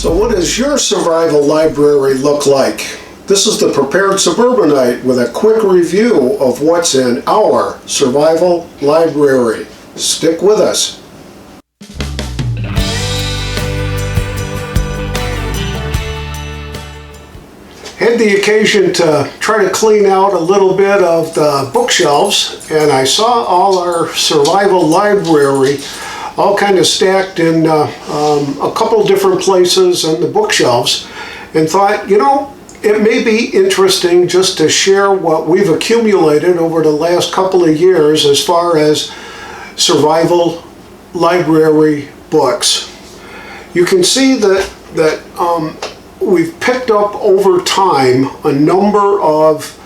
So what does your survival library look like? This is the Prepared Suburbanite with a quick review of what's in our survival library. Stick with us. Had the occasion to try to clean out a little bit of the bookshelves, and I saw all our survival library all kind of stacked in a couple different places on the bookshelves, and thought, you know, it may be interesting just to share what we've accumulated over the last couple of years as far as survival library books. You can see that we've picked up over time a number of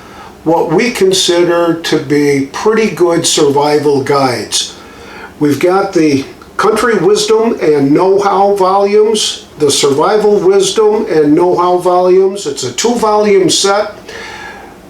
what we consider to be pretty good survival guides. We've got the Country Wisdom and Know-How volumes, the Survival Wisdom and Know-How volumes. It's a 2-volume set.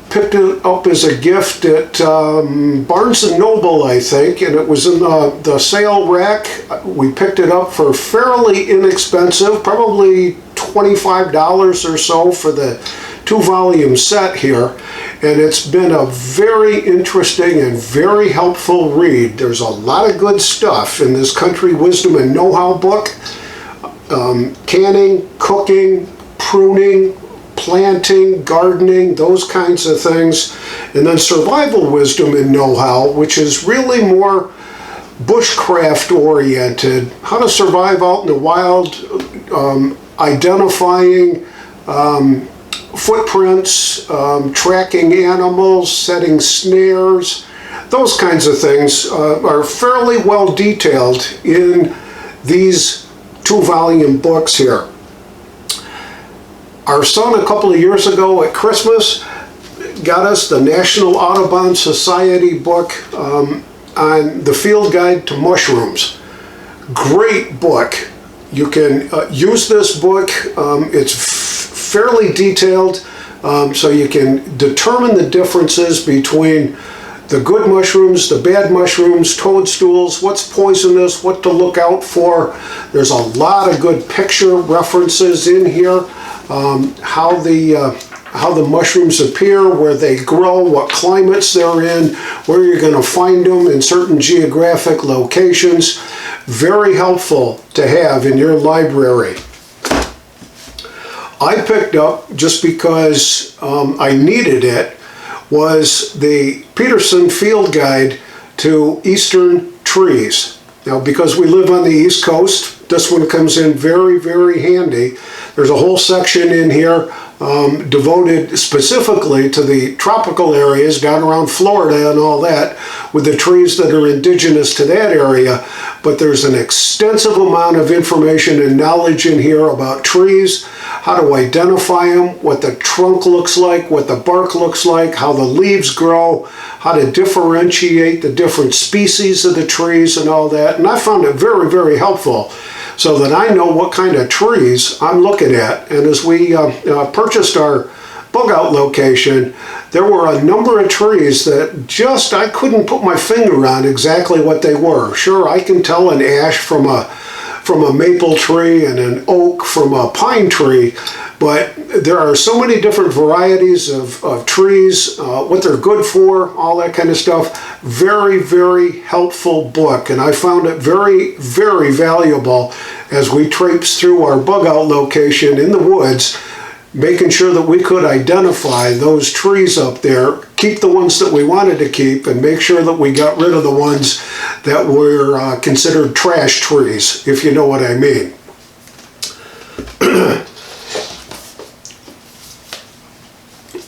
Picked it up as a gift at Barnes & Noble, I think, and it was in the sale rack. We picked it up for fairly inexpensive, probably $25 or so for the 2-volume set here, and it's been a very interesting and very helpful read. There's a lot of good stuff in this Country Wisdom and Know-How book. Canning, cooking, pruning, planting, gardening, those kinds of things. And then Survival Wisdom and Know-How, which is really more bushcraft oriented, how to survive out in the wild, identifying footprints, tracking animals, setting snares, those kinds of things are fairly well detailed in these 2-volume books here. Our son, a couple of years ago at Christmas, got us the National Audubon Society book on the Field Guide to Mushrooms. Great book. You can use this book. It's fairly detailed, so you can determine the differences between the good mushrooms, the bad mushrooms, toadstools, what's poisonous, what to look out for. There's a lot of good picture references in here, how the mushrooms appear, where they grow, what climates they're in, where you're going to find them in certain geographic locations. Very helpful to have in your library. I picked up, just because I needed it, was the Peterson Field Guide to Eastern Trees. Now, because we live on the East Coast, this one comes in very, very handy. There's a whole section in here devoted specifically to the tropical areas down around Florida and all that, with the trees that are indigenous to that area. But there's an extensive amount of information and knowledge in here about trees, how to identify them, what the trunk looks like, what the bark looks like, how the leaves grow, how to differentiate the different species of the trees and all that. And I found it very, very helpful, so that I know what kind of trees I'm looking at. And as we purchased our bug out location, there were a number of trees that just, I couldn't put my finger on exactly what they were. Sure, I can tell an ash from a maple tree and an oak from a pine tree, but there are so many different varieties of trees, what they're good for, all that kind of stuff. Very, very helpful book, and I found it very, very valuable as we traipsed through our bug out location in the woods, making sure that we could identify those trees up there, keep the ones that we wanted to keep, and make sure that we got rid of the ones that were considered trash trees, if you know what I mean.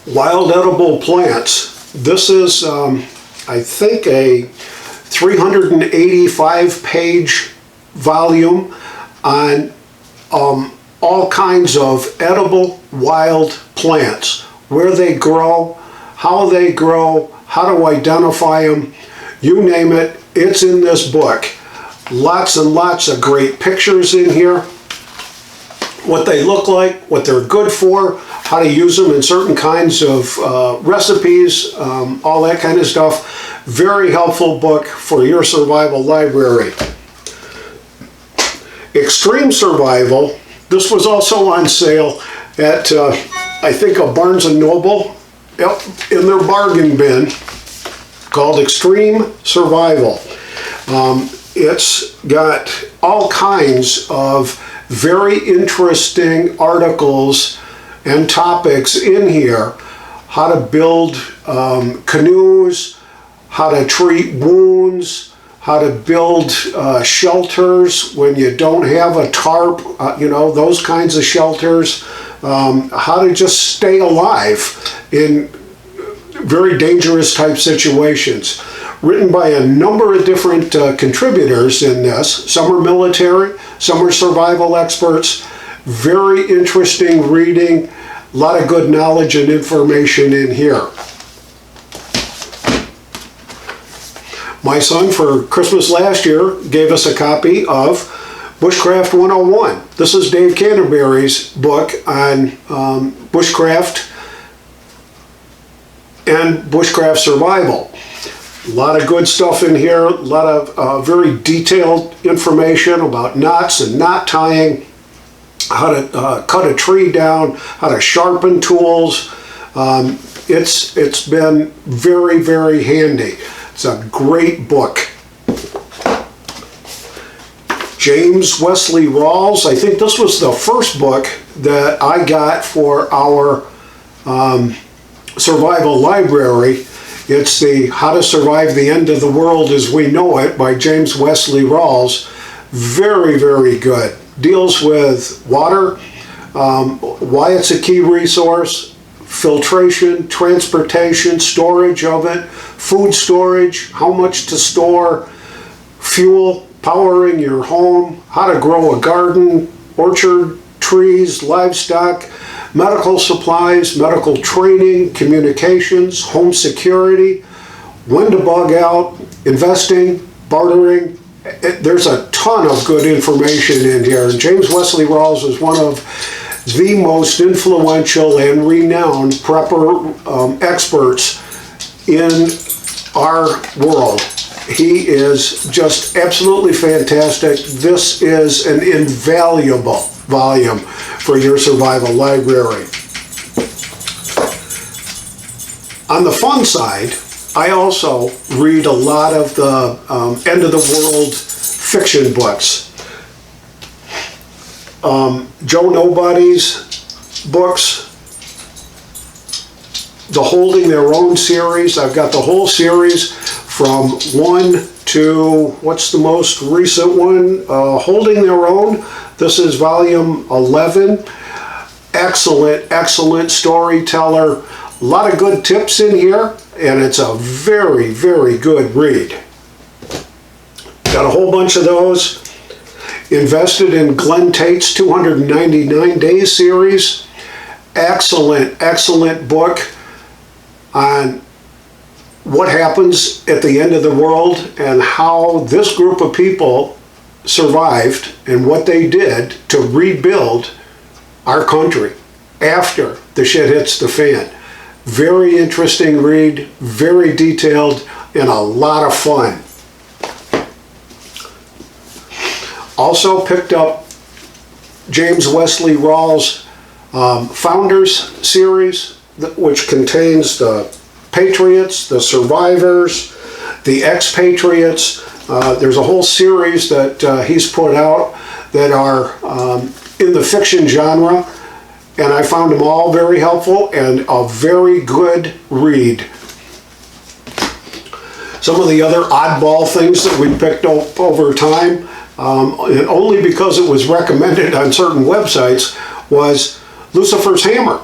Wild edible plants. This is, I think, a 385-page volume on all kinds of edible wild plants, where they grow, how to identify them, you name it, it's in this book. Lots and lots of great pictures in here, what they look like, what they're good for, how to use them in certain kinds of recipes, all that kind of stuff. Very helpful book for your survival library. Extreme Survival This was also on sale at, I think, a Barnes & Noble, yep, in their bargain bin, called Extreme Survival. It's got all kinds of very interesting articles and topics in here. How to build canoes, how to treat wounds, how to build shelters when you don't have a tarp, those kinds of shelters, how to just stay alive in very dangerous type situations. Written by a number of different contributors in this. Some are military, some are survival experts. Very interesting reading, a lot of good knowledge and information in here. My son, for Christmas last year, gave us a copy of Bushcraft 101. This is Dave Canterbury's book on bushcraft and bushcraft survival. A lot of good stuff in here, a lot of very detailed information about knots and knot tying, how to cut a tree down, how to sharpen tools. It's been very, very handy. It's a great book. James Wesley Rawls, I think this was the first book that I got for our survival library. It's the How to Survive the End of the World as We Know It by James Wesley Rawls. Very, very good. Deals with water, why it's a key resource, filtration, transportation, storage of it, food storage, how much to store, fuel, powering your home, how to grow a garden, orchard, trees, livestock, medical supplies, medical training, communications, home security, when to bug out, investing, bartering. There's a ton of good information in here. And James Wesley Rawls is one of the most influential and renowned prepper experts in our world. He is just absolutely fantastic. This is an invaluable volume for your survival library. On the fun side, I also read a lot of the end of the world fiction books. Joe Nobody's books, the Holding Their Own series. I've got the whole series from 1 to, what's the most recent one? Holding Their Own. This is volume 11. Excellent, excellent storyteller. A lot of good tips in here, and it's a very, very good read. Got a whole bunch of those. Invested in Glenn Tate's 299 Days series. Excellent, excellent book on what happens at the end of the world and how this group of people survived and what they did to rebuild our country after the shit hits the fan. Very interesting read, very detailed, and a lot of fun. Also picked up James Wesley Rawls' Founders series, which contains the Patriots, the Survivors, the Expatriates. There's a whole series that he's put out that are in the fiction genre, and I found them all very helpful and a very good read. Some of the other oddball things that we picked up over time, and only because it was recommended on certain websites, was Lucifer's Hammer,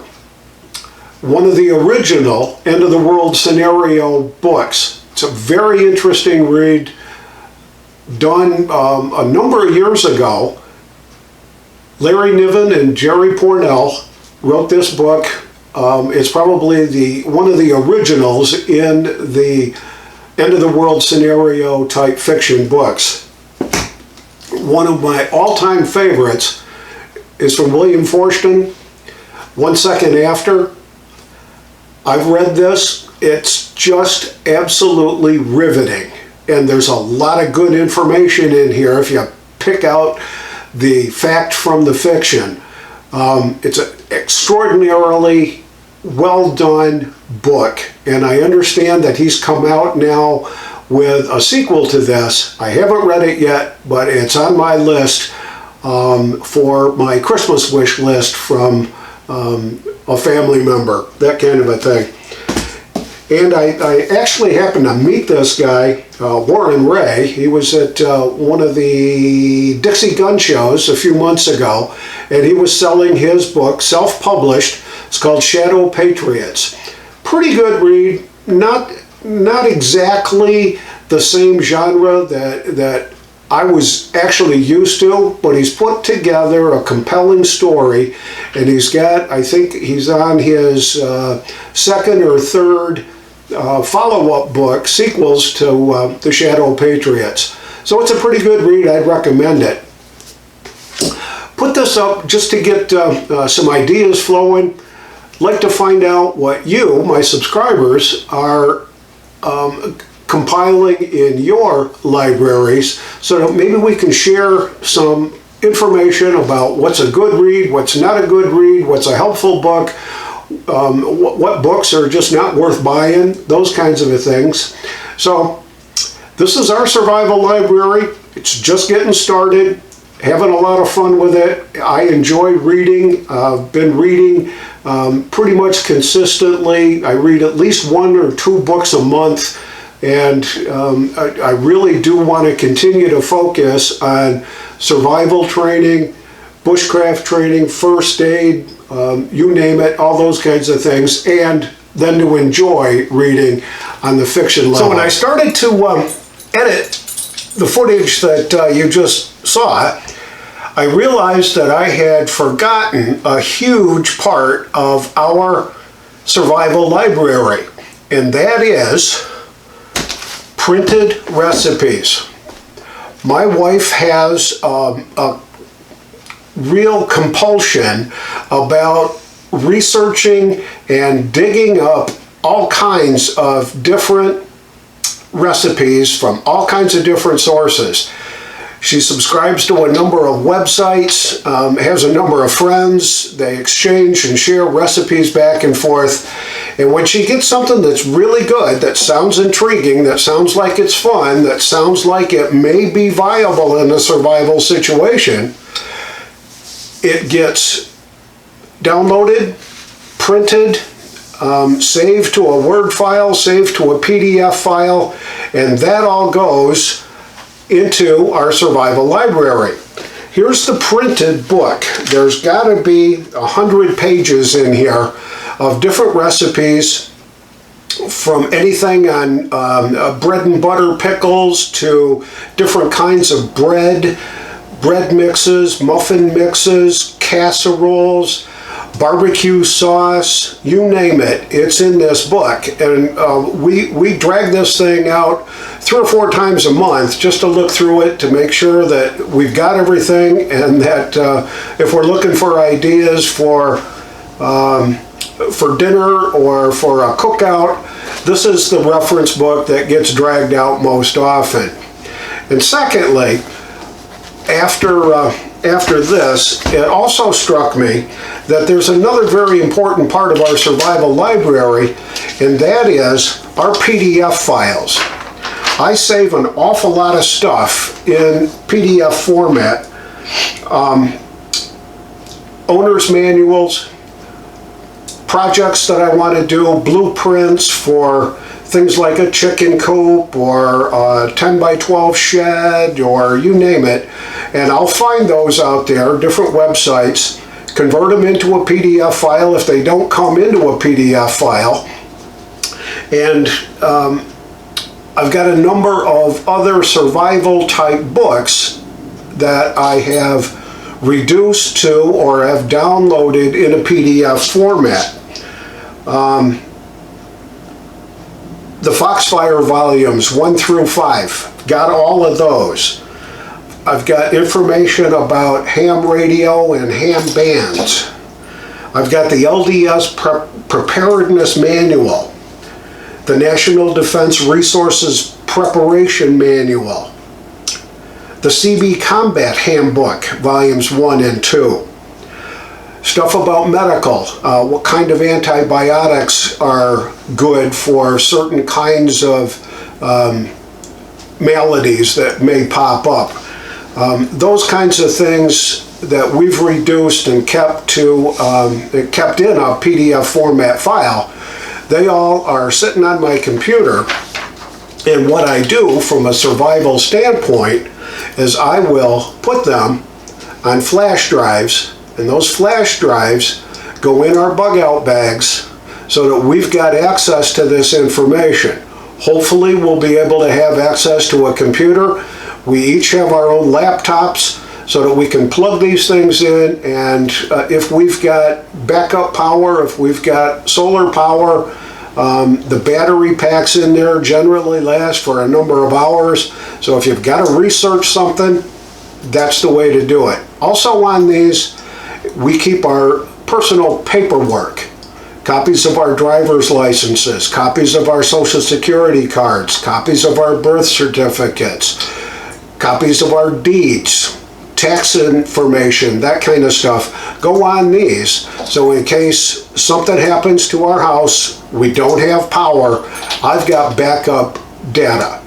one of the original End of the World scenario books. It's a very interesting read, done a number of years ago. Larry Niven and Jerry Pournelle wrote this book. It's probably one of the originals in the End of the World scenario type fiction books. One of my all-time favorites is from William Forstchen, 1 Second After. I've read this. It's just absolutely riveting. And there's a lot of good information in here if you pick out the fact from the fiction. It's an extraordinarily well done book, and I understand that he's come out now with a sequel to this. I haven't read it yet, but it's on my list for my Christmas wish list from a family member, that kind of a thing. And I actually happened to meet this guy, Warren Ray. He was at one of the Dixie Gun shows a few months ago, and he was selling his book, self-published. It's called Shadow Patriots. Pretty good read, not exactly the same genre that I was actually used to, but he's put together a compelling story, and he's got, I think he's on his second or third follow-up book, sequels to The Shadow Patriots. So it's a pretty good read. I'd recommend it. Put this up just to get some ideas flowing. Like to find out what you, my subscribers, are compiling in your libraries, so that maybe we can share some information about what's a good read, what's not a good read, what's a helpful book, what books are just not worth buying, those kinds of things. So this is our survival library. It's just getting started, having a lot of fun with it. I enjoy reading. I've been reading pretty much consistently. I read at least 1 or 2 books a month, and I really do want to continue to focus on survival training, bushcraft training, first aid, you name it, all those kinds of things, and then to enjoy reading on the fiction level. So when I started to edit the footage that you just saw, I realized that I had forgotten a huge part of our survival library, and that is printed recipes. My wife has a real compulsion about researching and digging up all kinds of different recipes from all kinds of different sources. She subscribes to a number of websites, has a number of friends. They exchange and share recipes back and forth. And when she gets something that's really good, that sounds intriguing, that sounds like it's fun, that sounds like it may be viable in a survival situation, it gets downloaded, printed, saved to a Word file, saved to a PDF file, and that all goes into our survival library. Here's the printed book. There's got to be 100 pages in here of different recipes, from anything on bread and butter pickles to different kinds of bread mixes, muffin mixes, casseroles, barbecue sauce, you name it, it's in this book. And we drag this thing out 3 or 4 times a month just to look through it, to make sure that we've got everything, and that if we're looking for ideas for dinner or for a cookout, this is the reference book that gets dragged out most often. And secondly, after this, it also struck me that there's another very important part of our survival library, and that is our PDF files. I save an awful lot of stuff in PDF format. Owner's manuals, projects that I want to do, blueprints for things like a chicken coop or a 10 by 12 shed, or you name it, and I'll find those out there, different websites, convert them into a PDF file if they don't come into a PDF file. And I've got a number of other survival type books that I have reduced to or have downloaded in a PDF format. The Foxfire volumes 1 through 5, got all of those. I've got information about ham radio and ham bands. I've got the LDS Preparedness Manual, the National Defense Resources Preparation Manual, the CB Combat Handbook, volumes 1 and 2. Stuff about medical, what kind of antibiotics are good for certain kinds of maladies that may pop up. Those kinds of things that we've reduced and kept in a PDF format file, they all are sitting on my computer. And what I do from a survival standpoint is I will put them on flash drives, and those flash drives go in our bug out bags so that we've got access to this information. Hopefully we'll be able to have access to a computer. We each have our own laptops so that we can plug these things in, and if we've got backup power, if we've got solar power, the battery packs in there generally last for a number of hours. So if you've got to research something, that's the way to do it. Also on these, we keep our personal paperwork. Copies of our driver's licenses, copies of our social security cards, copies of our birth certificates, copies of our deeds, tax information, that kind of stuff go on these. So in case something happens to our house, we don't have power, I've got backup data.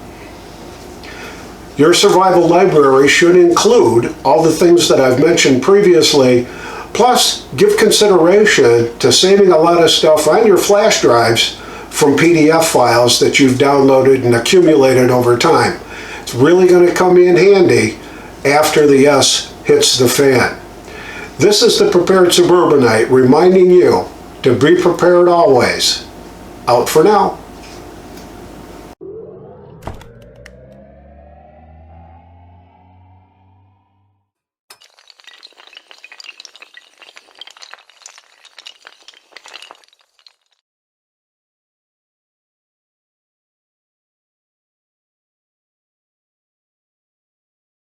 Your survival library should include all the things that I've mentioned previously, plus give consideration to saving a lot of stuff on your flash drives from PDF files that you've downloaded and accumulated over time. It's really going to come in handy after the S hits the fan. This is the Prepared Suburbanite reminding you to be prepared always. Out for now.